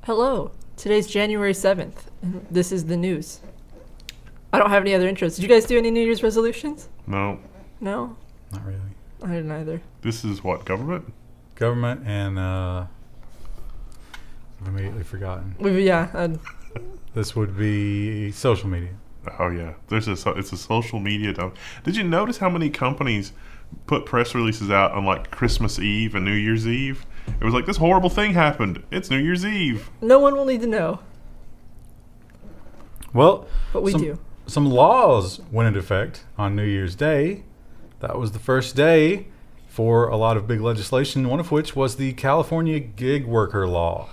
Hello. Today's January 7th, and this is the news. I don't have any other intros. Did you guys do any New Year's resolutions? No. No? Not really. I didn't either. This is what, government? Government and I've immediately forgotten. This would be social media. Oh yeah, it's a social media dump. Did you notice how many companies put press releases out on like Christmas Eve and New Year's Eve? It was like, this horrible thing happened. It's New Year's Eve. No one will need to know. Well, but we do. Some laws went into effect on New Year's Day. That was the first day for a lot of big legislation, one of which was the California gig worker law.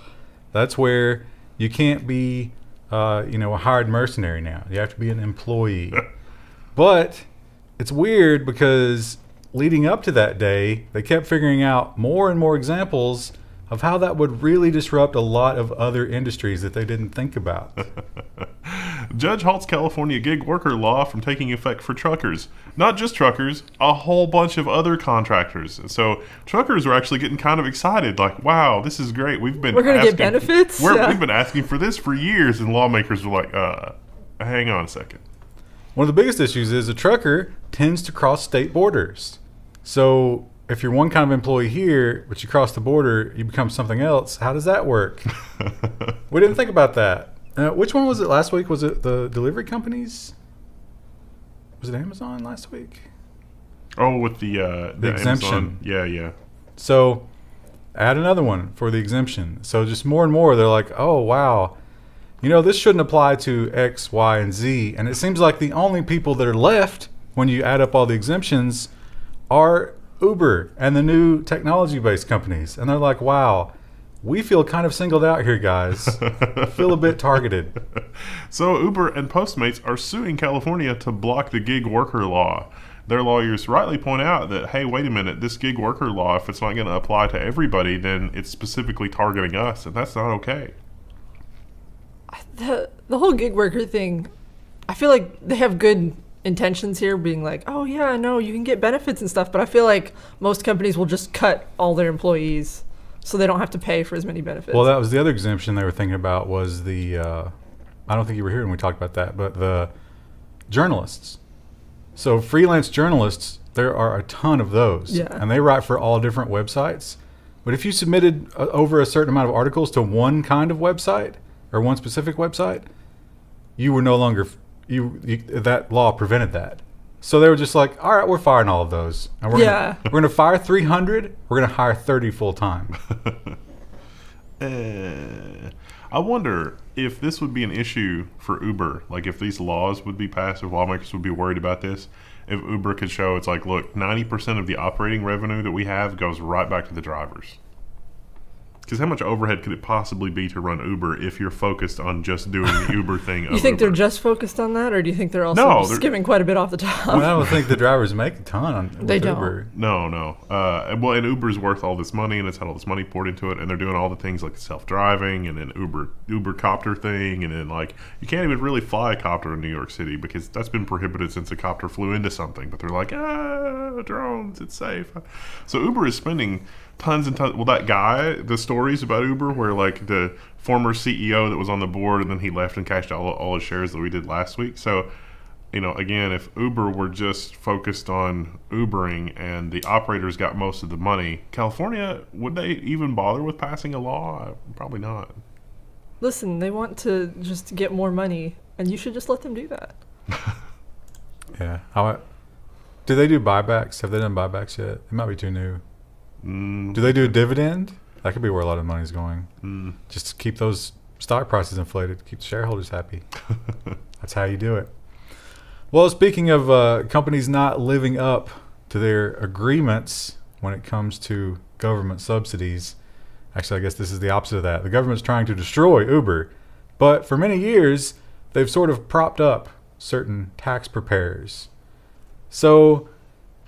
That's where you can't be a hired mercenary now. You have to be an employee. But it's weird because leading up to that day, they kept figuring out more and more examples of how that would really disrupt a lot of other industries that they didn't think about. Judge halts California gig worker law from taking effect for truckers. Not just truckers, a whole bunch of other contractors. So truckers were actually getting kind of excited, like, wow, this is great. We're going to get benefits? We've been asking for this for years, and lawmakers were like, hang on a second. One of the biggest issues is a trucker tends to cross state borders. So if you're one kind of employee here, but you cross the border, you become something else. How does that work? We didn't think about that. Which one was it last week? Was it the delivery companies? Was it Amazon last week? Oh, with the exemption. Amazon. Yeah. So add another one for the exemption. So just more and more, they're like, oh, wow. This shouldn't apply to X, Y, and Z. And it seems like the only people that are left when you add up all the exemptions are Uber and the new technology-based companies. And they're like, wow, we feel kind of singled out here, guys. Feel a bit targeted. So Uber and Postmates are suing California to block the gig worker law. Their lawyers rightly point out that, hey, wait a minute, this gig worker law, if it's not going to apply to everybody, then it's specifically targeting us, and that's not okay. The whole gig worker thing, I feel like they have good intentions here, being like, oh yeah, no, you can get benefits and stuff, but I feel like most companies will just cut all their employees so they don't have to pay for as many benefits. Well, that was the other exemption they were thinking about, was the I don't think you were here when we talked about that, but the journalists. So freelance journalists, there are a ton of those. Yeah. And they write for all different websites. But if you submitted over a certain amount of articles to one kind of website or one specific website, you were no longer that law prevented that. So they were just like, all right, we're firing all of those. And we're going to fire 300. We're going to hire 30 full time. I wonder if this would be an issue for Uber. Like if these laws would be passed, if lawmakers would be worried about this. If Uber could show, it's like, look, 90% of the operating revenue that we have goes right back to the drivers. Because how much overhead could it possibly be to run Uber if you're focused on just doing the Uber thing? You think they're just focused on that, or do you think they're also skimming quite a bit off the top? I don't think the drivers make a ton with Uber. No. Well, and Uber's worth all this money, and it's had all this money poured into it, and they're doing all the things like the self-driving, and then Uber copter thing, and then like you can't even really fly a copter in New York City because that's been prohibited since a copter flew into something. But they're like, drones, it's safe. So Uber is spending tons and tons. Well, that guy, the stories about Uber where like the former CEO that was on the board and then he left and cashed all his shares that we did last week. So, again, if Uber were just focused on Ubering and the operators got most of the money, California, would they even bother with passing a law? Probably not. Listen, they want to just get more money, and you should just let them do that. Yeah. Do they do buybacks? Have they done buybacks yet? It might be too new. Do they do a dividend? That could be where a lot of money's going. Just to keep those stock prices inflated, keep the shareholders happy. That's how you do it. Well, speaking of companies not living up to their agreements when it comes to government subsidies, actually, I guess this is the opposite of that. The government's trying to destroy Uber, but for many years, they've sort of propped up certain tax preparers. So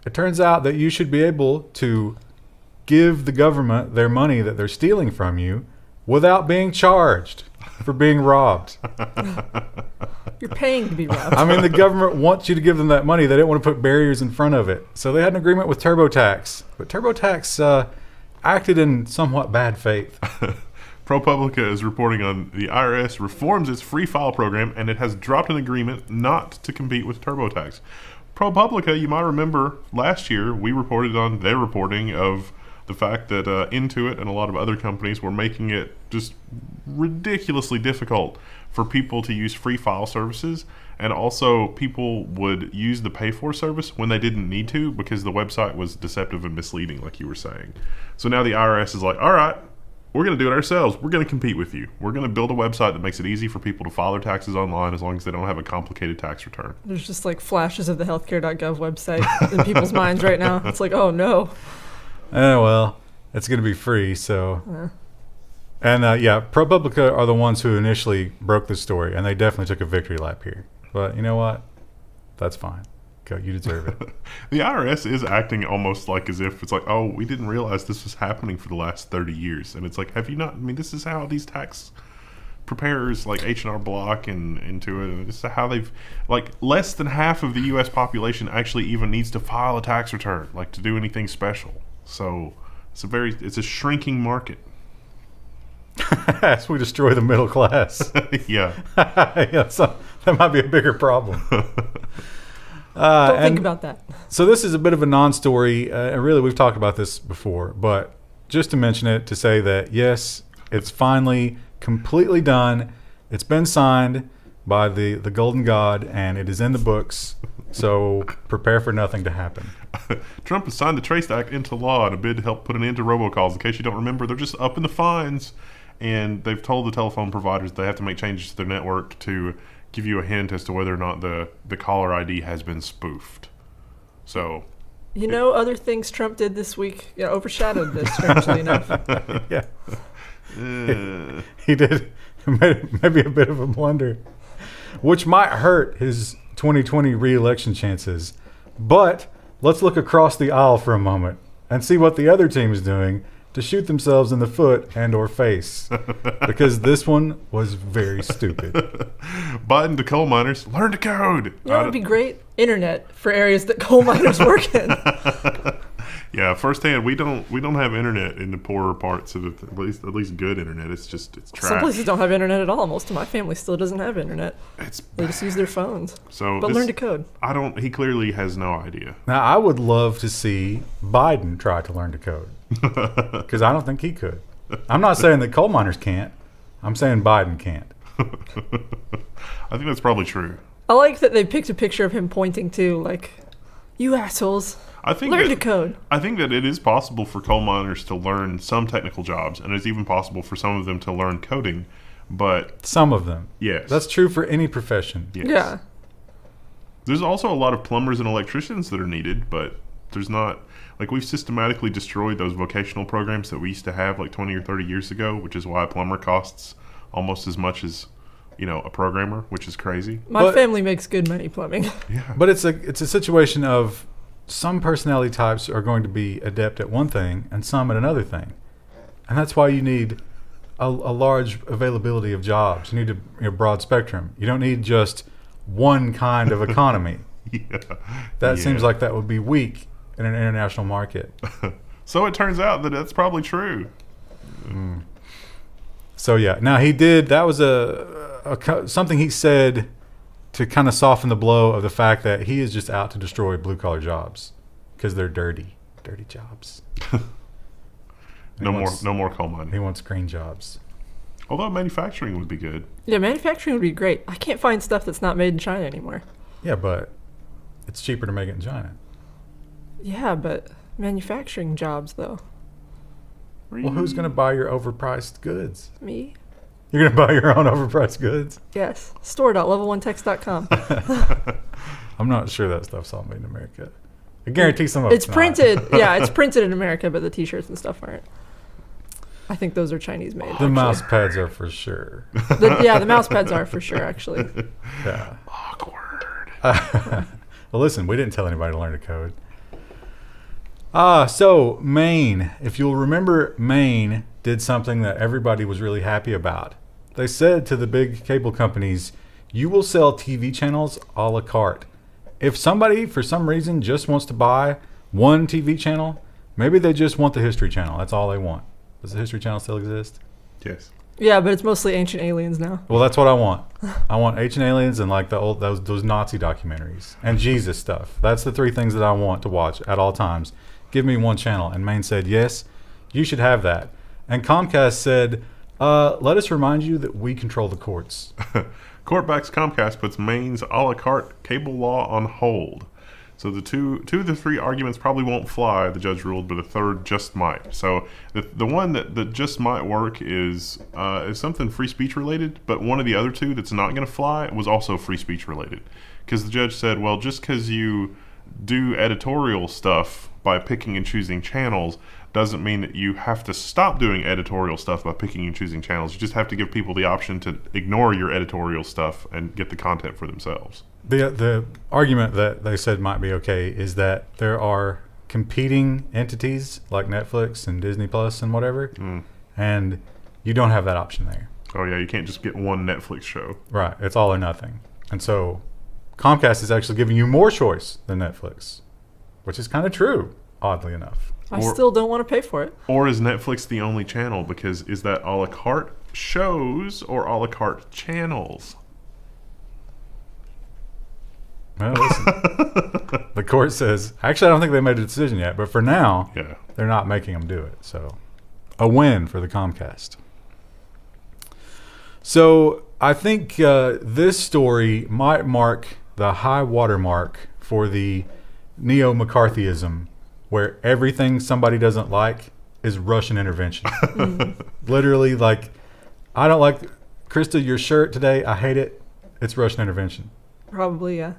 it turns out that you should be able to give the government their money that they're stealing from you without being charged for being robbed. You're paying to be robbed. I mean, the government wants you to give them that money. They didn't want to put barriers in front of it. So they had an agreement with TurboTax. But TurboTax acted in somewhat bad faith. ProPublica is reporting on the IRS reforms its free file program, and it has dropped an agreement not to compete with TurboTax. ProPublica, you might remember last year, we reported on their reporting of the fact that Intuit and a lot of other companies were making it just ridiculously difficult for people to use free file services, and also people would use the pay-for service when they didn't need to because the website was deceptive and misleading, like you were saying. So now the IRS is like, all right, we're going to do it ourselves. We're going to compete with you. We're going to build a website that makes it easy for people to file their taxes online as long as they don't have a complicated tax return. There's just like flashes of the healthcare.gov website in people's minds right now. It's like, oh no. Well, it's going to be free, so... And ProPublica are the ones who initially broke the story, and they definitely took a victory lap here. But you know what? That's fine. Go, you deserve it. The IRS is acting almost like as if it's like, oh, we didn't realize this was happening for the last 30 years. And it's like, have you not? I mean, this is how these tax preparers like H&R Block and Intuit, and this is how they've, like, less than half of the U.S. population actually even needs to file a tax return, like to do anything special. So it's a shrinking market. As we destroy the middle class. Yeah. So that might be a bigger problem. Don't think about that. So this is a bit of a non-story. And really, we've talked about this before. But just to mention it, to say that, yes, it's finally completely done. It's been signed by the golden god, and it is in the books. So prepare for nothing to happen. Trump has signed the Trace Act into law in a bid to help put an end to robocalls. In case you don't remember, they're just up in the fines. And they've told the telephone providers they have to make changes to their network to give you a hint as to whether or not the caller ID has been spoofed. So, other things Trump did this week overshadowed this, strangely enough. Yeah. He did maybe a bit of a blunder, which might hurt his 2020 re-election chances. But let's look across the aisle for a moment and see what the other team is doing to shoot themselves in the foot and or face, because this one was very stupid. Biden to coal miners, learn to code. You know what would be great? Internet for areas that coal miners work in. Yeah, firsthand, we don't have internet in the poorer parts of it, at least good internet. It's trash. Some places don't have internet at all. Most of my family still doesn't have internet. They just use their phones. But learn to code. He clearly has no idea. Now, I would love to see Biden try to learn to code, because I don't think he could. I'm not saying that coal miners can't. I'm saying Biden can't. I think that's probably true. I like that they picked a picture of him pointing to, like, you assholes. Learn to code. I think that it is possible for coal miners to learn some technical jobs, and it's even possible for some of them to learn coding, but... Some of them. Yes. That's true for any profession. Yes. Yeah. There's also a lot of plumbers and electricians that are needed, but there's not... Like, we've systematically destroyed those vocational programs that we used to have like 20 or 30 years ago, which is why a plumber costs almost as much as, a programmer, which is crazy. My family makes good money plumbing. Yeah. But it's a situation of... Some personality types are going to be adept at one thing and some at another thing. And that's why you need a large availability of jobs. You need a broad spectrum. You don't need just one kind of economy. That seems like that would be weak in an international market. So it turns out that that's probably true. So yeah, now he did, that was something he said to kind of soften the blow of the fact that he is just out to destroy blue-collar jobs because they're dirty jobs. No more coal mining. He wants green jobs. Although manufacturing would be good. Yeah, manufacturing would be great. I can't find stuff that's not made in China anymore. Yeah, but it's cheaper to make it in China. Yeah, but manufacturing jobs, though. Well, who's going to buy your overpriced goods? Me. You're going to buy your own overpriced goods? Yes. Store.level1text.com. I'm not sure that stuff's all made in America. I guarantee some of it's printed. Yeah, it's printed in America, but the T-shirts and stuff aren't. I think those are Chinese made. The mouse pads are for sure. The mouse pads are for sure, actually. Yeah. Awkward. Well, listen, we didn't tell anybody to learn to code. So Maine. If you'll remember, Maine did something that everybody was really happy about. They said to the big cable companies, you will sell TV channels a la carte. If somebody, for some reason, just wants to buy one TV channel, maybe they just want the History Channel. That's all they want. Does the History Channel still exist? Yes. Yeah, but it's mostly Ancient Aliens now. Well, that's what I want. I want Ancient Aliens and like the old those Nazi documentaries and Jesus stuff. That's the three things that I want to watch at all times. Give me one channel. And Maine said, yes, you should have that. And Comcast said, let us remind you that we control the courts. Court backs Comcast puts Maine's a la carte cable law on hold. So the two of the three arguments probably won't fly, the judge ruled, but a third just might. So the one that just might work is something free speech related, but one of the other two that's not going to fly was also free speech related. Because the judge said, well, just because you do editorial stuff by picking and choosing channels doesn't mean that you have to stop doing editorial stuff by picking and choosing channels. You just have to give people the option to ignore your editorial stuff and get the content for themselves. The argument that they said might be okay is that there are competing entities like Netflix and Disney Plus and whatever, and you don't have that option there. Oh yeah, you can't just get one Netflix show. Right, it's all or nothing. And so Comcast is actually giving you more choice than Netflix, which is kind of true, oddly enough. I still don't want to pay for it. Or is Netflix the only channel? Because is that a la carte shows or a la carte channels? Well, listen, the court says, actually, I don't think they made a decision yet, but for now, Yeah. they're not making them do it. So, a win for the Comcast. So, I think this story might mark the high watermark for the neo-McCarthyism, where everything somebody doesn't like is Russian intervention. Literally, like, I don't like, Krista, your shirt today, I hate it. It's Russian intervention. Probably, yeah.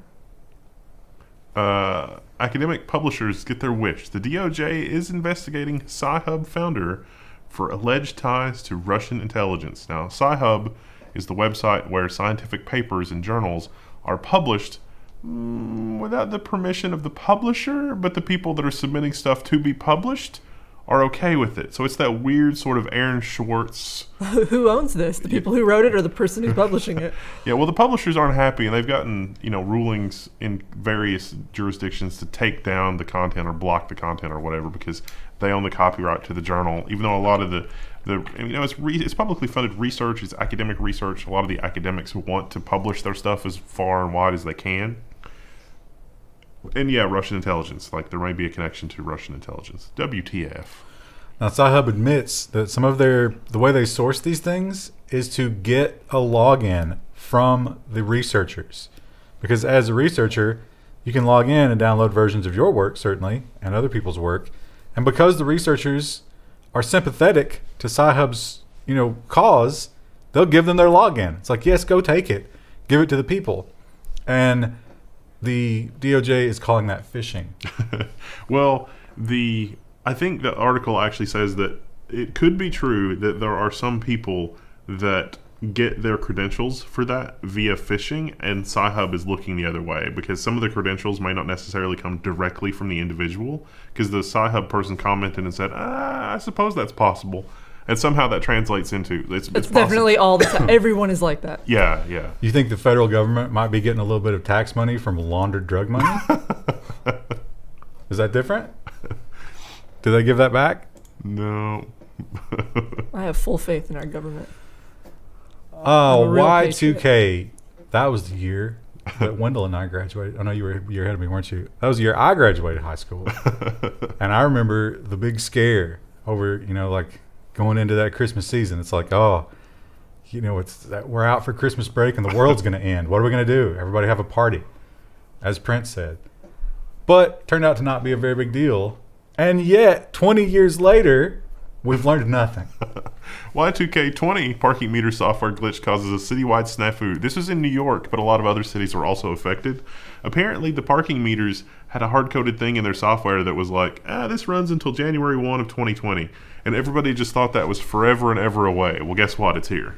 Academic publishers get their wish. The DOJ is investigating Sci-Hub founder for alleged ties to Russian intelligence. Now, Sci-Hub is the website where scientific papers and journals are published without the permission of the publisher, but the people that are submitting stuff to be published are okay with it. So it's that weird sort of Aaron Schwartz. Who owns this? The people who wrote it or the person who's publishing it? Yeah, well, the publishers aren't happy, and they've gotten rulings in various jurisdictions to take down the content or block the content or whatever because they own the copyright to the journal. Even though a lot of it's publicly funded research, it's academic research. A lot of the academics want to publish their stuff as far and wide as they can. And yeah, Russian intelligence. Like, there may be a connection to Russian intelligence. WTF. Now, Sci-Hub admits that some of the way they source these things is to get a login from the researchers. Because as a researcher, you can log in and download versions of your work, certainly, and other people's work. And because the researchers are sympathetic to Sci-Hub's, cause, they'll give them their login. It's like, yes, go take it. Give it to the people. And the DOJ is calling that phishing. Well, I think the article actually says that it could be true that there are some people that get their credentials for that via phishing, and Sci-Hub is looking the other way because some of the credentials may not necessarily come directly from the individual, because the Sci-Hub person commented and said, I suppose that's possible. And somehow that translates into it's definitely all the time. Everyone is like that. Yeah. You think the federal government might be getting a little bit of tax money from laundered drug money? Is that different? Do they give that back? No. I have full faith in our government. Oh, Y2K. That was the year that Wendell and I graduated. Oh, no, you were ahead of me, weren't you? That was the year I graduated high school. And I remember the big scare over, like going into that Christmas season. It's like, we're out for Christmas break and the world's going to end. What are we going to do? Everybody have a party, as Prince said. But turned out to not be a very big deal. And yet, 20 years later, we've learned nothing. Y2K20 parking meter software glitch causes a citywide snafu. This was in New York, but a lot of other cities were also affected. Apparently, the parking meters had a hard-coded thing in their software that was like, this runs until January 1 of 2020. And everybody just thought that was forever and ever away. Well, guess what? It's here.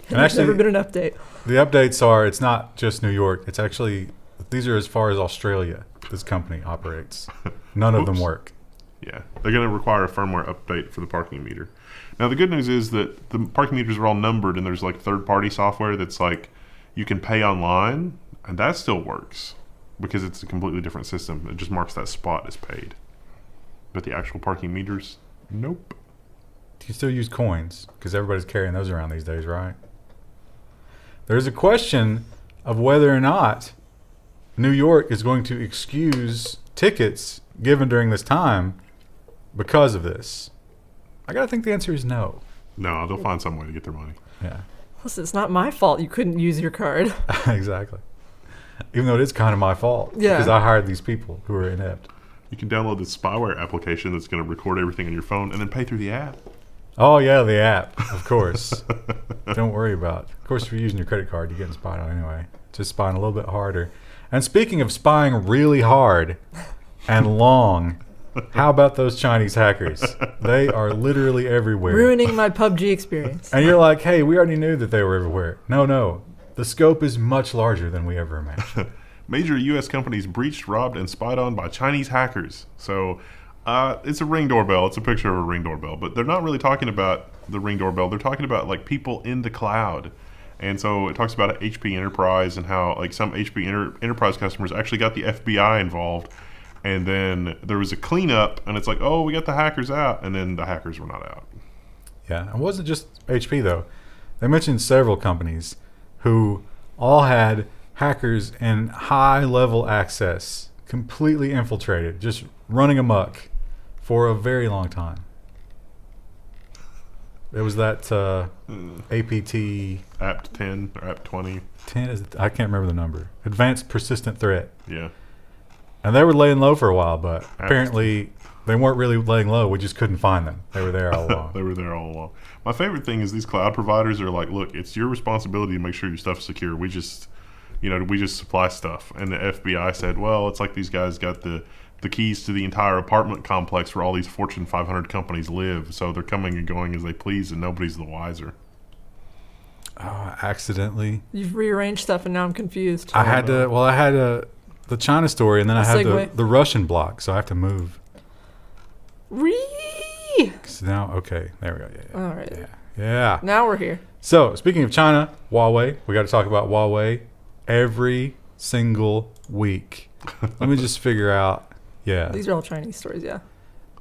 And There's never been an update. The updates are, it's not just New York. It's actually, these are as far as Australia this company operates. None of them work. Yeah, they're going to require a firmware update for the parking meter. Now, the good news is that the parking meters are all numbered, and there's like third-party software that's like you can pay online, and that still works because it's a completely different system. It just marks that spot as paid. But the actual parking meters, nope. You can still use coins because everybody's carrying those around these days, right? There's a question of whether or not New York is going to excuse tickets given during this time because of this. I gotta think the answer is no. No, they'll find some way to get their money. Yeah. Listen, it's not my fault you couldn't use your card. Exactly. Even though it is kind of my fault. Yeah. Because I hired these people who are inept. You can download this spyware application that's going to record everything on your phone and then pay through the app. Oh, yeah, the app, of course. Don't worry about it. Of course, if you're using your credit card, you're getting spied on anyway. Just spying a little bit harder. And speaking of spying really hard and long, how about those Chinese hackers? They are literally everywhere. Ruining my PUBG experience. And you're like, hey, we already knew that they were everywhere. No. The scope is much larger than we ever imagined. Major U.S. companies breached, robbed, and spied on by Chinese hackers. So it's a Ring doorbell. It's a picture of a Ring doorbell. But they're not really talking about the Ring doorbell. They're talking about like people in the cloud. And so it talks about HP Enterprise and how like some HP Enterprise customers actually got the FBI involved. And then there was a cleanup, and it's like, oh, we got the hackers out. And then the hackers were not out. Yeah, it wasn't just HP, though. They mentioned several companies who all had hackers in high-level access, completely infiltrated, just running amok for a very long time. It was that APT... Apt 10 or Apt 20. 10 is, I can't remember the number. Advanced Persistent Threat. Yeah. And they were laying low for a while, but apparently they weren't really laying low. We just couldn't find them. They were there all along. They were there all along. My favorite thing is these cloud providers are like, look, it's your responsibility to make sure your stuff's secure. We just supply stuff. And the FBI said, well, it's like these guys got the keys to the entire apartment complex where all these Fortune 500 companies live. So they're coming and going as they please, and nobody's the wiser. Accidentally. You've rearranged stuff, and now I'm confused. I had the China story, and then I had the Russian block, so I have to move. So now, okay, there we go. Yeah. All right. Yeah. Now we're here. So, speaking of China, Huawei, we got to talk about Huawei every single week. Let me just figure out. Yeah. These are all Chinese stories, yeah.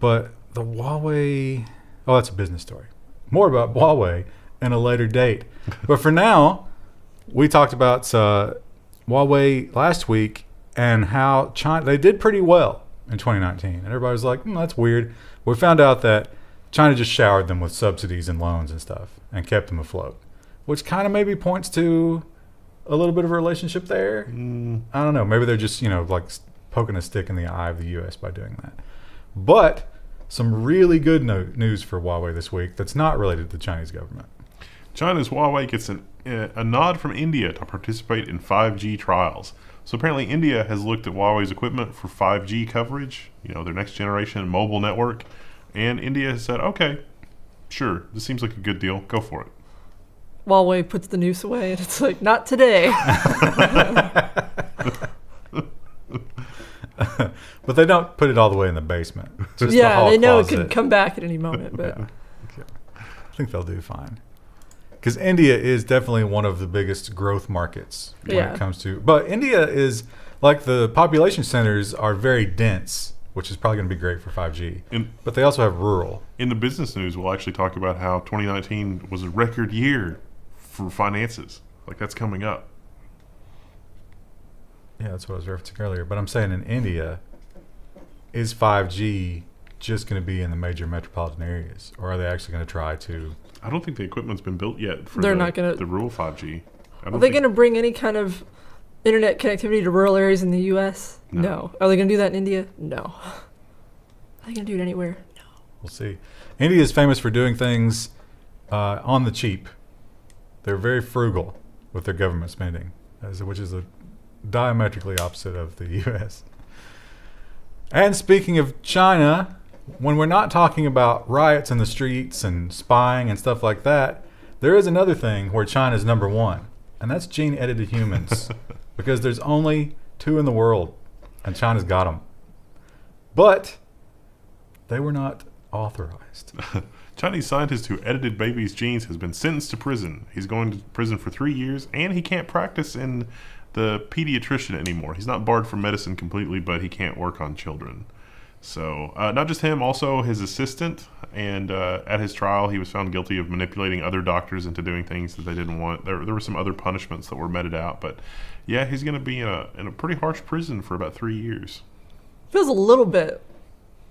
But the Huawei, that's a business story. More about Huawei in a later date. But for now, we talked about Huawei last week and how China, they did pretty well in 2019. And everybody was like, that's weird. We found out that China just showered them with subsidies and loans and stuff and kept them afloat, which kind of maybe points to a little bit of a relationship there. I don't know. Maybe they're just, like poking a stick in the eye of the U.S. by doing that. But some really good news for Huawei this week that's not related to the Chinese government. China's Huawei gets A nod from India to participate in 5G trials. So apparently India has looked at Huawei's equipment for 5G coverage, their next generation mobile network. And India has said, okay, sure, this seems like a good deal. Go for it. Huawei puts the noose away, and it's like, not today. But they don't put it all the way in the basement. Just yeah, they know it could come back at any moment. But I think they'll do fine. Because India is definitely one of the biggest growth markets when it comes to... But India is, like, the population centers are very dense, which is probably going to be great for 5G. But they also have rural. In the business news, we'll actually talk about how 2019 was a record year for finances. Like, that's coming up. Yeah, that's what I was referencing earlier. But I'm saying in India, is 5G just going to be in the major metropolitan areas? Or are they actually going to try to... I don't think the equipment's been built yet for They're not gonna, the rural 5G. Are they going to bring any kind of internet connectivity to rural areas in the U.S.? No. Are they going to do that in India? No. Are they going to do it anywhere? No. We'll see. India is famous for doing things on the cheap. They're very frugal with their government spending, which is a diametrically opposite of the U.S. And speaking of China... When we're not talking about riots in the streets and spying and stuff like that, there is another thing where China's number one, and that's gene-edited humans. Because there's only 2 in the world, and China's got them. But they were not authorized. Chinese scientist who edited babies' genes has been sentenced to prison. He's going to prison for 3 years, and he can't practice in the pediatrician anymore. He's not barred from medicine completely, but he can't work on children. So not just him, also his assistant. And at his trial, he was found guilty of manipulating other doctors into doing things that they didn't want. There were some other punishments that were meted out. But yeah, he's going to be in a pretty harsh prison for about 3 years. Feels a little bit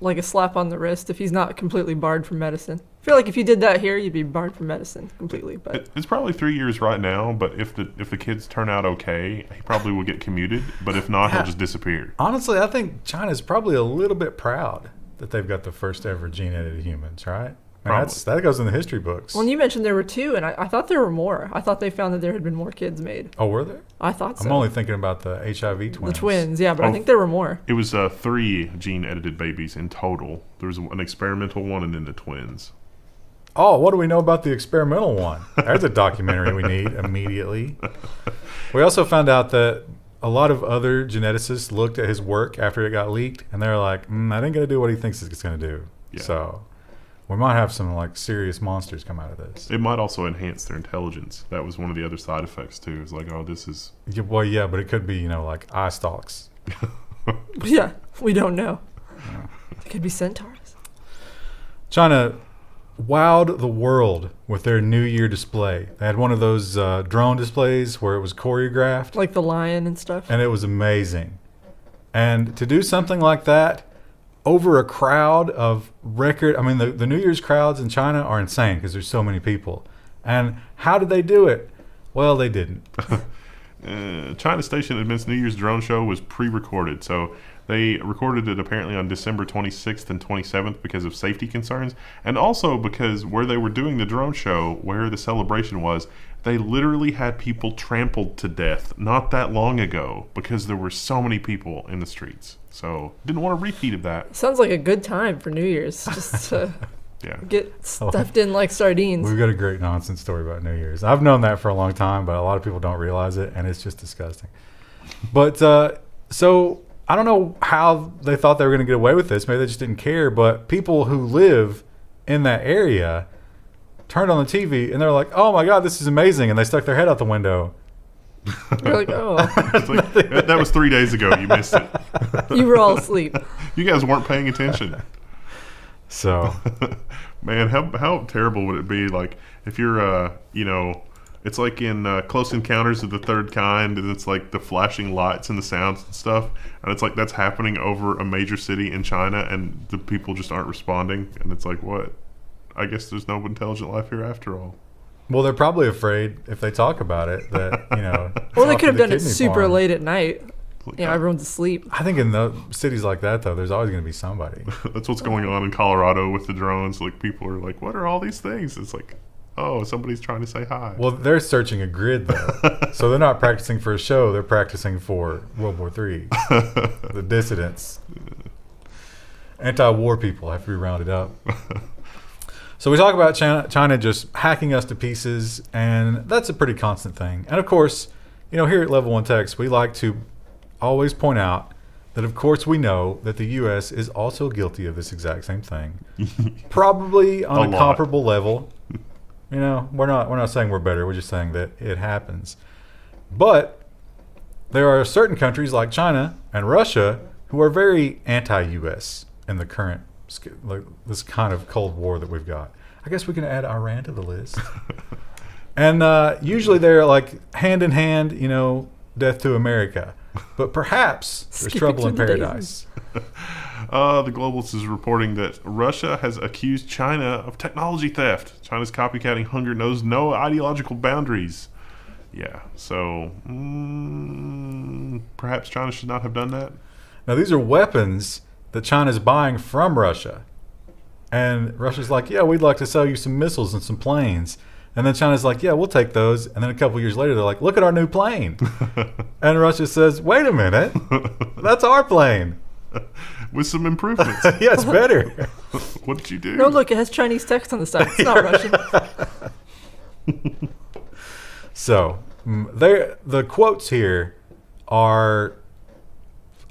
like a slap on the wrist if he's not completely barred from medicine. I feel like if you did that here, you'd be barred from medicine completely. But it's probably 3 years right now. But if the kids turn out okay, he probably will get commuted. But if not, he'll just disappear. Honestly, I think China's probably a little bit proud that they've got the first ever gene-edited humans, right? That goes in the history books. Well, you mentioned there were 2, and I thought there were more. I thought they found that there had been more kids made. Oh, were there? I thought so. I'm only thinking about the HIV twins. The twins, yeah, but I think there were more. It was 3 gene-edited babies in total. There was an experimental one and then the twins. Oh, what do we know about the experimental one? There's a documentary we need immediately. We also found out that a lot of other geneticists looked at his work after it got leaked, and they're like, I ain't going to do what he thinks it's going to do. Yeah. So we might have some like serious monsters come out of this. It might also enhance their intelligence. That was one of the other side effects, too. It's like, oh, this is... Yeah, well, yeah, but it could be, like eye stalks. Yeah, we don't know. Yeah. It could be centaurs. China wowed the world with their New Year display. They had one of those drone displays where it was choreographed. Like the lion and stuff. And it was amazing. And to do something like that over a crowd of record... I mean, the New Year's crowds in China are insane because there's so many people. And how did they do it? Well, they didn't. China Station admits New Year's drone show was pre-recorded. So they recorded it apparently on December 26th and 27th because of safety concerns. And also because where they were doing the drone show, where the celebration was, they literally had people trampled to death not that long ago because there were so many people in the streets. So didn't want a repeat of that. Sounds like a good time for New Year's. Just to get stuffed in like sardines. We've got a great nonsense story about New Year's. I've known that for a long time, but a lot of people don't realize it, and it's just disgusting. But so I don't know how they thought they were going to get away with this. Maybe they just didn't care. But people who live in that area turned on the TV, and they're like, oh, my God, this is amazing. And they stuck their head out the window. You're like, oh. Like, that was 3 days ago. You missed it. You were all asleep. You guys weren't paying attention. So, man, how terrible would it be? Like, if you're, it's like in Close Encounters of the Third Kind, and it's like the flashing lights and the sounds and stuff, and it's like that's happening over a major city in China, and the people just aren't responding, and it's like, what? I guess there's no intelligent life here after all. Well, they're probably afraid if they talk about it that, Or they could have done it super late at night. Everyone's asleep. I think in the cities like that, though, there's always going to be somebody. That's what's going on in Colorado with the drones. Like, people are like, what are all these things? It's like, oh, somebody's trying to say hi. Well, they're searching a grid, though. So they're not practicing for a show. They're practicing for World War III. The dissidents. Anti-war people have to be rounded up. So we talk about China just hacking us to pieces, and that's a pretty constant thing. And, of course, here at Level 1 Techs, we like to always point out that, of course, we know that the U.S. is also guilty of this exact same thing. Probably on a comparable level. We're not saying we're better. We're just saying that it happens. But there are certain countries like China and Russia who are very anti-U.S. in the current, like this kind of Cold War that we've got. I guess we can add Iran to the list. And usually they're like hand in hand, death to America. But perhaps there's trouble in paradise. The Globalist is reporting that Russia has accused China of technology theft. China's copycatting hunger knows no ideological boundaries. Yeah, so perhaps China should not have done that. Now, these are weapons that China's buying from Russia. And Russia's like, yeah, we'd like to sell you some missiles and some planes. And then China's like, yeah, we'll take those. And then a couple years later, they're like, look at our new plane. And Russia says, wait a minute. That's our plane. With some improvements. Yeah, it's better. What did you do? No, look, it has Chinese text on the side. It's not Russian. So, the quotes here are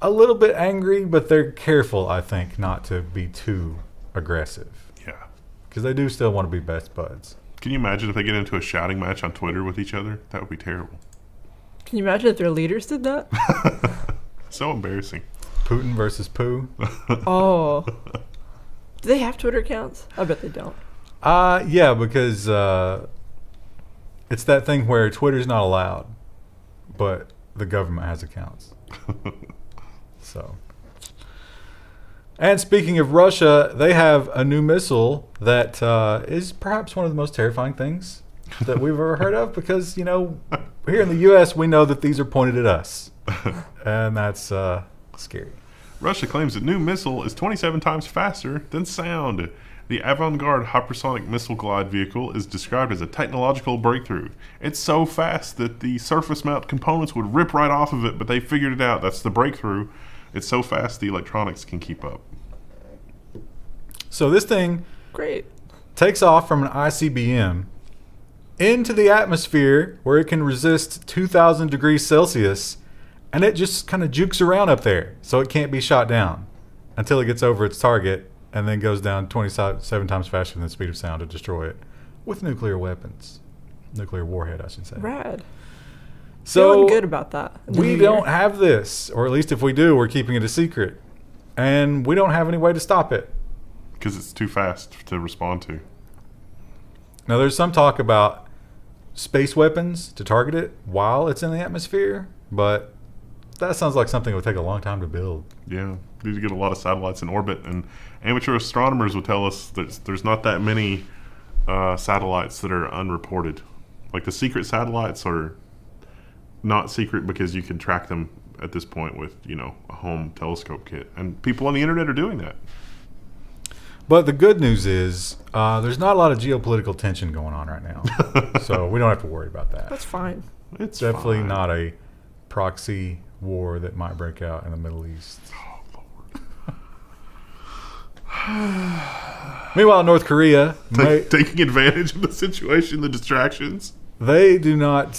a little bit angry, but they're careful, I think, not to be too aggressive. Yeah. Because they do still want to be best buds. Can you imagine if they get into a shouting match on Twitter with each other? That would be terrible. Can you imagine if their leaders did that? So embarrassing. Putin versus Pooh. Oh. Do they have Twitter accounts? I bet they don't. Yeah, because it's that thing where Twitter's not allowed, but the government has accounts. So. And speaking of Russia, they have a new missile that is perhaps one of the most terrifying things that we've ever heard of, because, you know, here in the U.S., we know that these are pointed at us. And that's scary. Russia claims the new missile is 27 times faster than sound. The avant-garde hypersonic missile glide vehicle is described as a technological breakthrough. It's so fast that the surface mount components would rip right off of it, but they figured it out. That's the breakthrough. It's so fast the electronics can keep up. So this thing takes off from an ICBM into the atmosphere where it can resist 2,000 degrees Celsius, and it just kind of jukes around up there so it can't be shot down until it gets over its target, and then goes down 27 times faster than the speed of sound to destroy it with nuclear weapons. Nuclear warhead, I should say. Rad. So feeling good about that. We don't have this, or at least if we do, we're keeping it a secret. And we don't have any way to stop it. Because it's too fast to respond to. Now, there's some talk about space weapons to target it while it's in the atmosphere, but that sounds like something that would take a long time to build. Yeah, we need to get a lot of satellites in orbit, and amateur astronomers will tell us that there's not that many satellites that are unreported. Like the secret satellites are not secret because you can track them at this point with, you know, a home telescope kit, and people on the internet are doing that. But the good news is there's not a lot of geopolitical tension going on right now, so we don't have to worry about that. That's fine. It's definitely fine. Not a proxy war that might break out in the Middle East. Meanwhile, North Korea taking advantage of the situation, the distractions. They do not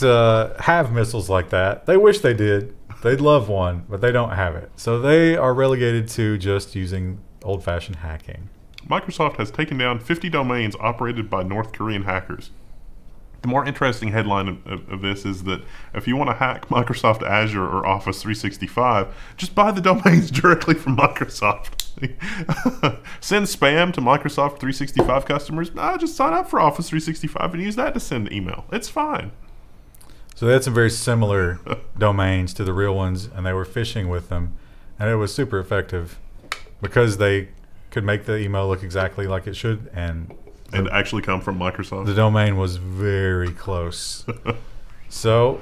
have missiles like that. They wish they did. They'd love one, but they don't have it. So they are relegated to just using old-fashioned hacking. Microsoft has taken down 50 domains operated by North Korean hackers. The more interesting headline of this is that if you want to hack Microsoft Azure or Office 365, just buy the domains directly from Microsoft. Send spam to Microsoft 365 customers. Just sign up for Office 365 and use that to send email. It's fine. So they had some very similar domains to the real ones, and they were phishing with them, and it was super effective because they could make the email look exactly like it should, and actually come from Microsoft. The domain was very close. So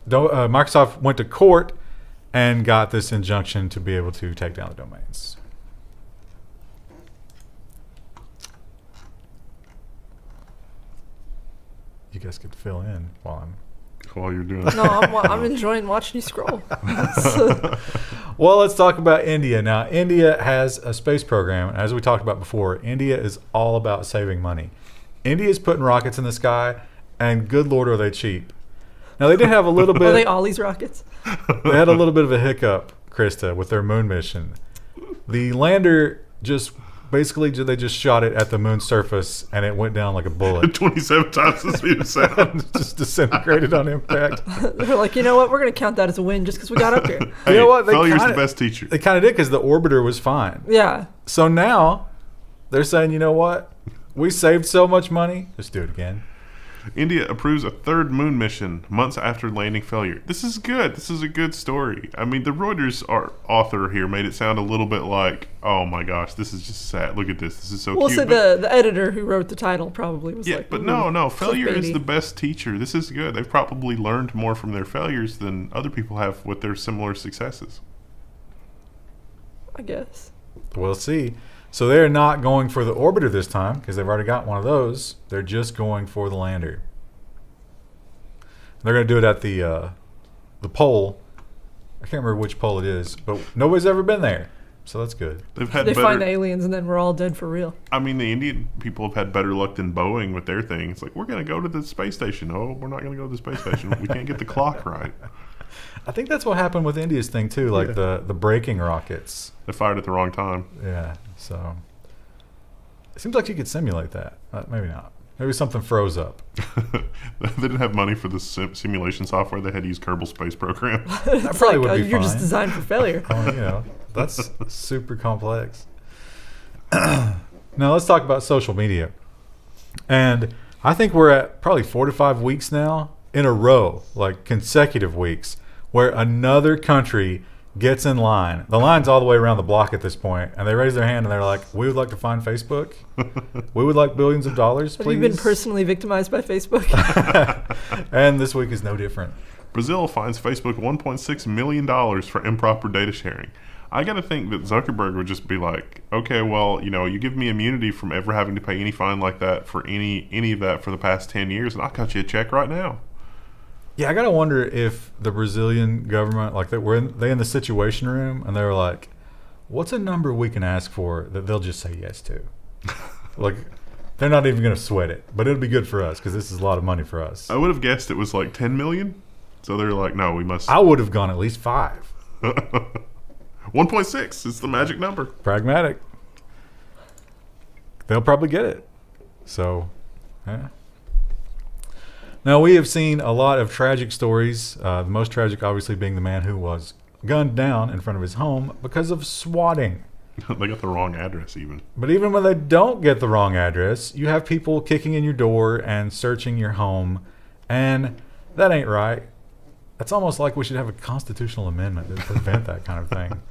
Microsoft went to court and got this injunction to be able to take down the domains. You guys could fill in while you're doing it. No, I'm enjoying watching you scroll. Well, let's talk about India. Now, India has a space program. As we talked about before, India is all about saving money. India is putting rockets in the sky, and good Lord, are they cheap. Now, they did have a little bit... Are they Ollie's rockets? They had a little bit of a hiccup, Krista, with their moon mission. The lander basically, they just shot it at the moon's surface, and it went down like a bullet. 27 times the speed of sound. Just disintegrated on impact. They're like, you know what? We're going to count that as a win just because we got up here. You know what? Failure's the best teacher. They kind of did because the orbiter was fine. Yeah. So now they're saying, you know what? We saved so much money. Let's do it again. India approves a third moon mission months after landing failure. This is good. This is a good story. I mean, the Reuters author here made it sound a little bit like, oh my gosh, this is just sad. Look at this. This is so cute. Well, so the editor who wrote the title probably was like, but no. Failure is the best teacher. This is good. They've probably learned more from their failures than other people have with their similar successes. I guess. We'll see. So they're not going for the orbiter this time because they've already got one of those. They're just going for the lander. They're going to do it at the pole. I can't remember which pole it is, but nobody's ever been there, so that's good. They find the aliens and then we're all dead for real. I mean, the Indian people have had better luck than Boeing with their thing. It's like, we're going to go to the space station. Oh, we're not going to go to the space station. We can't get the clock right. I think that's what happened with India's thing too, like the braking rockets. They fired at the wrong time. Yeah, so it seems like you could simulate that. Maybe not. Maybe something froze up. They didn't have money for the simulation software. They had to use Kerbal Space Program. That probably would be You're fine. just designed for failure. You know, That's super complex. Now let's talk about social media. And I think we're at probably 4 to 5 weeks now in a row, like consecutive weeks, where another country gets in line. The line's all the way around the block at this point, and they raise their hand and they're like, we would like to find Facebook. We would like billions of dollars, please. Have you been personally victimized by Facebook? And this week is no different. Brazil fines Facebook $1.6 million for improper data sharing. I got to think that Zuckerberg would just be like, okay, well, you give me immunity from ever having to pay any fine like that for any of that for the past 10 years, and I'll cut you a check right now. Yeah, I got to wonder if the Brazilian government, like, they in the situation room, and they were like, what's a number we can ask for that they'll just say yes to? Like, they're not even going to sweat it, but it'll be good for us because this is a lot of money for us. I would have guessed it was like 10 million. So they're like, no, we must. I would have gone at least 5. 1.6 is the magic number. Pragmatic. They'll probably get it. So, yeah. Now, we have seen a lot of tragic stories. The most tragic, obviously, being the man who was gunned down in front of his home because of swatting. They got the wrong address even. But even when they don't get the wrong address, you have people kicking in your door and searching your home. And that ain't right. It's almost like we should have a constitutional amendment to prevent that kind of thing.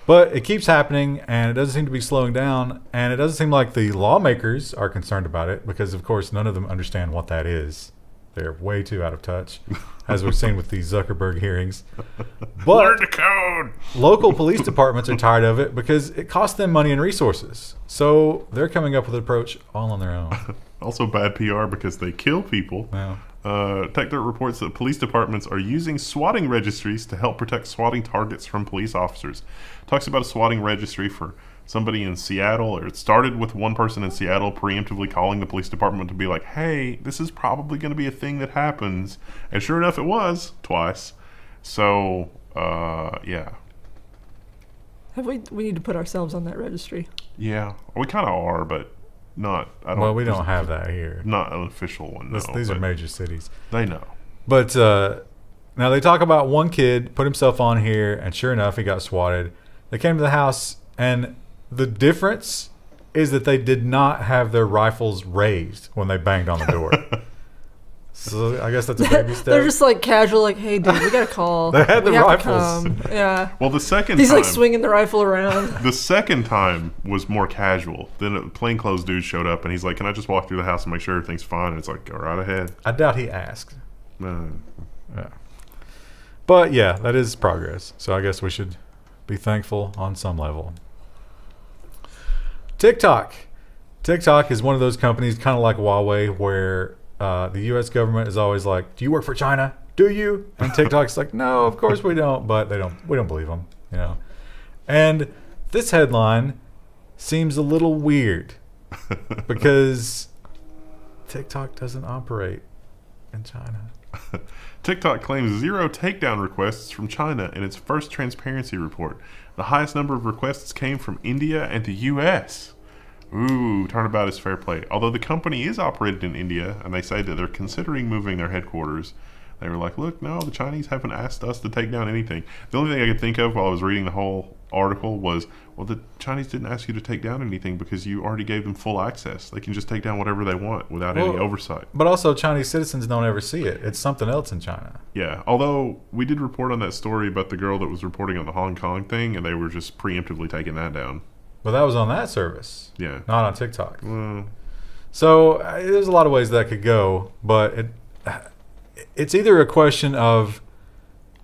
But it keeps happening, and it doesn't seem to be slowing down. And it doesn't seem like the lawmakers are concerned about it because, of course, none of them understand what that is. They're way too out of touch, as we've seen with these Zuckerberg hearings. But learn the code. Local police departments are tired of it because it costs them money and resources. So they're coming up with an approach all on their own. Also bad PR because they kill people. Yeah. TechDirt reports that police departments are using swatting registries to help protect swatting targets from police officers. Talks about a swatting registry for somebody in Seattle, or it started with one person in Seattle preemptively calling the police department to be like, hey, this is probably going to be a thing that happens. And sure enough, it was twice. So, yeah. We need to put ourselves on that registry. Yeah, we kind of are, but not. Well, we don't have that here. Not an official one. No, these are major cities. They know. But now they talk about one kid put himself on here, and sure enough, he got swatted. They came to the house, and the difference is that they did not have their rifles raised when they banged on the door. So I guess that's a baby step. They're just like casual, like, hey, dude, we got a call. They had the rifles. Yeah. Well, the second He's time, like swinging the rifle around. The second time was more casual. Then a plainclothes dude showed up, and he's like, can I just walk through the house and make sure everything's fine? And it's like, go right ahead. I doubt he asked. Yeah. But yeah, that is progress. So I guess we should be thankful on some level. TikTok is one of those companies, kind of like Huawei, where the U.S. government is always like, do you work for China? Do you? And TikTok's like, no, of course we don't. But we don't believe them, you know. And this headline seems a little weird because TikTok doesn't operate in China. TikTok claims 0 takedown requests from China in its first transparency report. The highest number of requests came from India and the U.S. Ooh, turnabout is fair play. Although the company is operated in India, and they say that they're considering moving their headquarters, they were like, look, no, the Chinese haven't asked us to take down anything. The only thing I could think of while I was reading the whole article was, well, the Chinese didn't ask you to take down anything because you already gave them full access. They can just take down whatever they want without any oversight. But also, Chinese citizens don't ever see it. It's something else in China. Yeah, although we did report on that story about the girl that was reporting on the Hong Kong thing, and they were just preemptively taking that down. But that was on that service. Yeah. Not on TikTok. Well, so there's a lot of ways that could go, but it's either a question of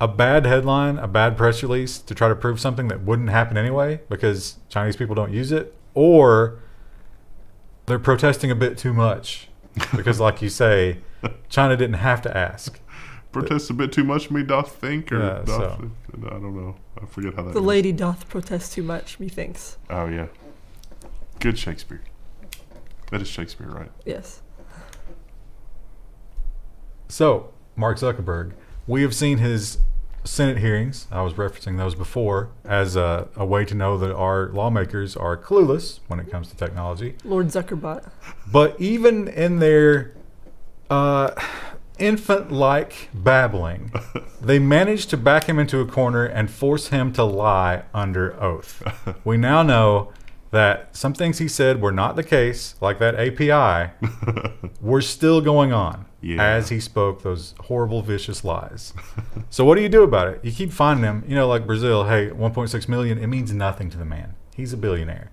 a bad headline, a bad press release to try to prove something that wouldn't happen anyway because Chinese people don't use it, or they're protesting a bit too much because, like you say, China didn't have to ask. Protest a bit too much, me doth think, or Yeah, doth, I don't know. I forget how that The goes. lady doth protest too much, methinks. Oh, yeah. Good Shakespeare. That is Shakespeare, right? Yes. So, Mark Zuckerberg, we have seen his Senate hearings. I was referencing those before as a way to know that our lawmakers are clueless when it comes to technology. Lord Zuckerbot. But even in their infant-like babbling, they managed to back him into a corner and force him to lie under oath. We now know that some things he said were not the case, like that API, were still going on as he spoke those horrible, vicious lies. So what do you do about it? You keep finding him, like Brazil, hey, 1.6 million, it means nothing to the man. He's a billionaire.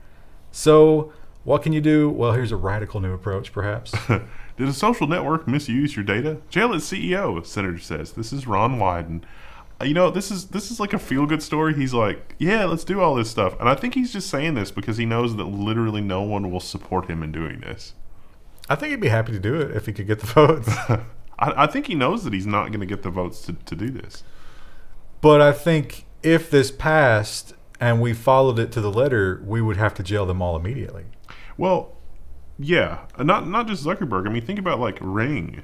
So what can you do? Well, here's a radical new approach, perhaps. Did a social network misuse your data? Jail its CEO, Senator says. This is Ron Wyden. This is like a feel-good story. He's like, yeah, let's do all this stuff. And I think he's just saying this because he knows that literally no one will support him in doing this. I think he'd be happy to do it if he could get the votes. I think he knows that he's not going to get the votes to do this. But I think if this passed and we followed it to the letter, we would have to jail them all immediately. Well, yeah. Not just Zuckerberg. I mean, think about like Ring.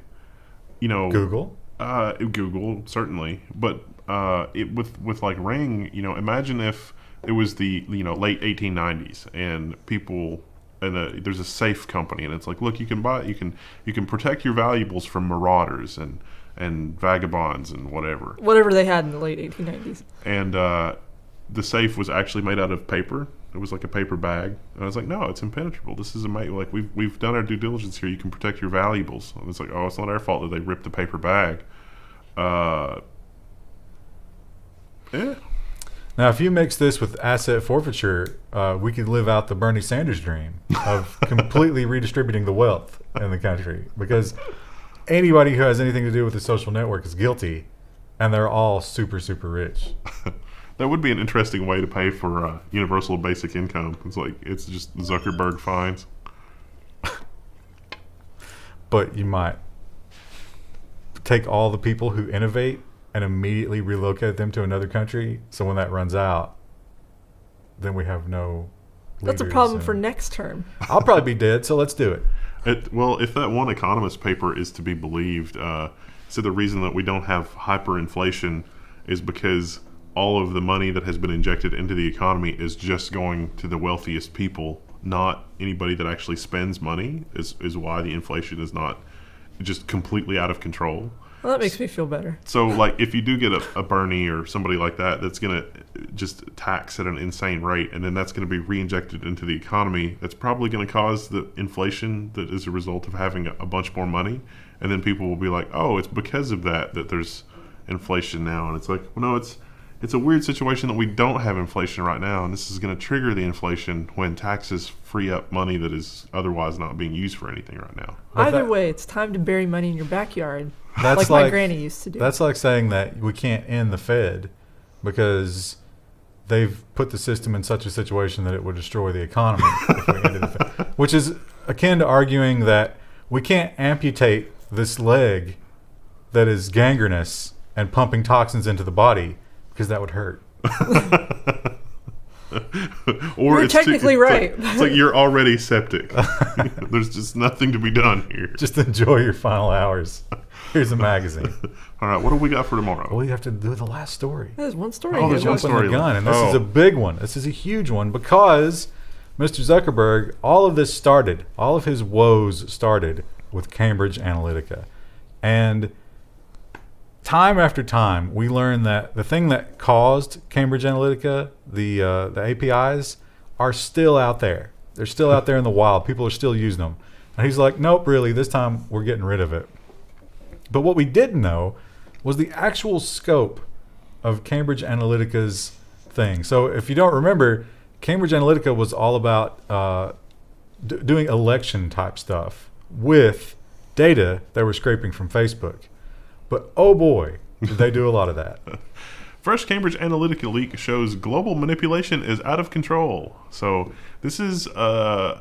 Google? Google, certainly. But with like Ring, imagine if it was the late 1890s and people and there's a safe company and it's like, look, you can protect your valuables from marauders and vagabonds and whatever they had in the late 1890s. And the safe was actually made out of paper. It was like a paper bag, and I was like, no, it's impenetrable. This is like we've done our due diligence here. You can protect your valuables. And it's like, oh, it's not our fault that they ripped the paper bag. Yeah. Now, if you mix this with asset forfeiture, we could live out the Bernie Sanders dream of completely redistributing the wealth in the country, because anybody who has anything to do with the social network is guilty, and they're all super, super rich. That would be an interesting way to pay for universal basic income. It's just Zuckerberg fines. But you might take all the people who innovate and immediately relocate them to another country. So when that runs out, then we have no leaders. That's a problem for next term. I'll probably be dead, so let's do it. Well, if that one economist paper is to be believed, so the reason that we don't have hyperinflation is because all of the money that has been injected into the economy is just going to the wealthiest people, not anybody that actually spends money, is why the inflation is not just completely out of control. Well, that makes me feel better. So, like, if you do get a Bernie or somebody like that's going to just tax at an insane rate, and then that's going to be re-injected into the economy, that's probably going to cause the inflation that is a result of having a bunch more money. And then people will be like, oh, it's because of that there's inflation now. And it's like, well, no, it's a weird situation that we don't have inflation right now, and this is going to trigger the inflation when taxes free up money that is otherwise not being used for anything right now. Either way, it's time to bury money in your backyard, that's like my granny used to do. That's like saying that we can't end the Fed because they've put the system in such a situation that it would destroy the economy if we ended the Fed. Which is akin to arguing that we can't amputate this leg that is gangrenous and pumping toxins into the body, because that would hurt. Or you're technically right. It's like you're already septic. There's just nothing to be done here. Just enjoy your final hours. Here's a magazine. All right, what do we got for tomorrow? Well, you have to do the last story. There's one story. Oh, there's one story. The gun, and this is a big one. This is a huge one because Mr. Zuckerberg, all of his woes started with Cambridge Analytica. And time after time, we learn that the thing that caused Cambridge Analytica, the APIs, are still out there. They're still out there in the wild. People are still using them. And he's like, nope, really, this time we're getting rid of it. But what we didn't know was the actual scope of Cambridge Analytica's thing. So if you don't remember, Cambridge Analytica was all about doing election-type stuff with data they were scraping from Facebook. But oh boy, did they do a lot of that. First Cambridge Analytica leak shows global manipulation is out of control. So this is the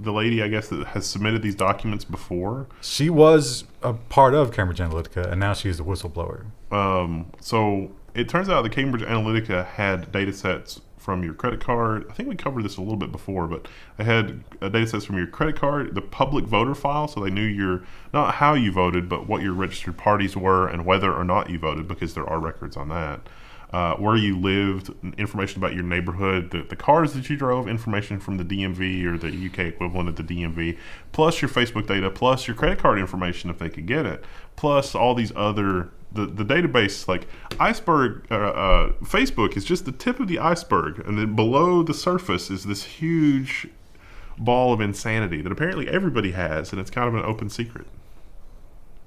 lady, I guess, that has submitted these documents before. She was a part of Cambridge Analytica, and now she's a whistleblower. So it turns out that Cambridge Analytica had data sets from your credit card. I think we covered this a little bit before, but they had data sets from your credit card, the public voter file, so they knew not how you voted, but what your registered parties were and whether or not you voted, because there are records on that. where you lived, information about your neighborhood, the cars that you drove, information from the DMV or the UK equivalent of the DMV, plus your Facebook data, plus your credit card information if they could get it, plus all these other the database. Like iceberg, Facebook is just the tip of the iceberg, and then below the surface is this huge ball of insanity that apparently everybody has, and it's kind of an open secret.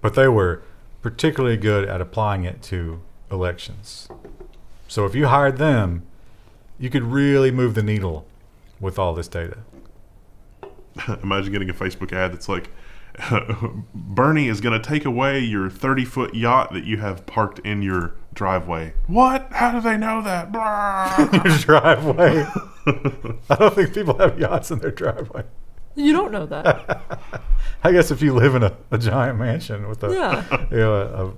But they were particularly good at applying it to elections. So if you hired them, you could really move the needle with all this data. Imagine getting a Facebook ad that's like, Bernie is going to take away your 30-foot yacht that you have parked in your driveway. What? How do they know that? Your driveway. I don't think people have yachts in their driveway. You don't know that. I guess if you live in a giant mansion with a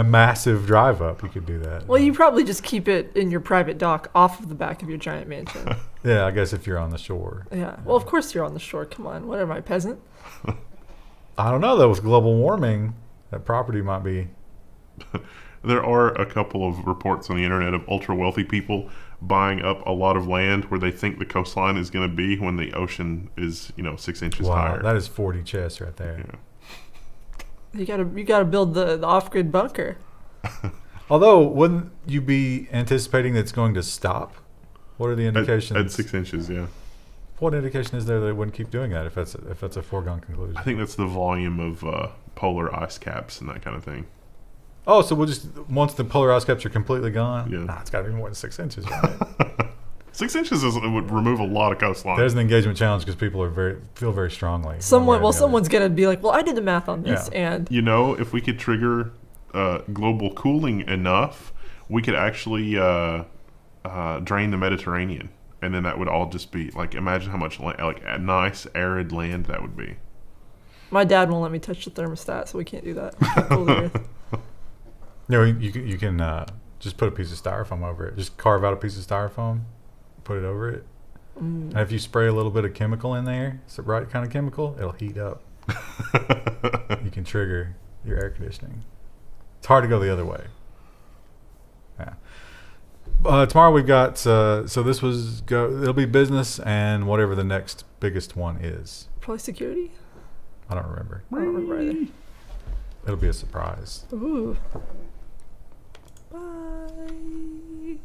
massive drive up, you could do that. Well, you probably just keep it in your private dock off of the back of your giant mansion. Yeah, I guess if you're on the shore. Yeah. Well, of course you're on the shore. Come on. What am I, peasant? I don't know, though. With global warming, that property might be... There are a couple of reports on the internet of ultra-wealthy people buying up a lot of land where they think the coastline is going to be when the ocean is, 6 inches higher. Wow, that is 40 chests right there. Yeah. You gotta build the off-grid bunker. Although, wouldn't you be anticipating that it's going to stop? What are the indications? At 6 inches, yeah. What indication is there that it wouldn't keep doing that if that's a foregone conclusion? I think that's the volume of polar ice caps and that kind of thing. Oh, so we'll just, once the polar ice caps are completely gone? Yeah. Nah, it's got to be more than 6 inches, right? 6 inches would remove a lot of coastline. There's an engagement challenge because people feel very strongly. Someone's going to be like, well, I did the math on this. Yeah. And if we could trigger global cooling enough, we could actually drain the Mediterranean. And then that would all just be, imagine how much, a nice, arid land that would be. My dad won't let me touch the thermostat, so we can't do that. We can't cool the earth. No, you can just put a piece of styrofoam over it. Just carve out a piece of styrofoam, put it over it. And if you spray a little bit of chemical in there, it's the right kind of chemical, it'll heat up. You can trigger your air conditioning. It's hard to go the other way. Yeah. Tomorrow we've got, so this it'll be business and whatever the next biggest one is. Probably security? I don't remember. I don't remember either. It'll be a surprise. Ooh. Bye.